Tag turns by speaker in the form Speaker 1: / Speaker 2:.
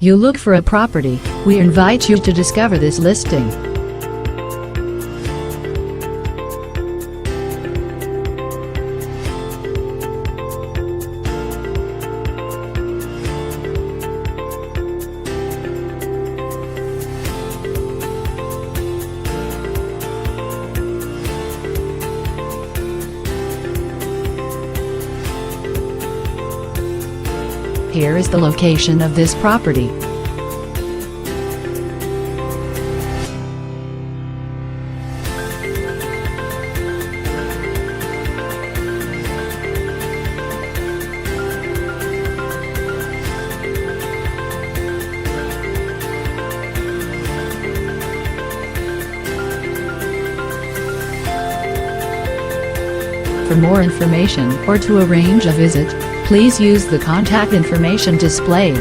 Speaker 1: You look for a property, we invite you to discover this listing. Here is the location of this property. For more information or to arrange a visit, please use the contact information displayed.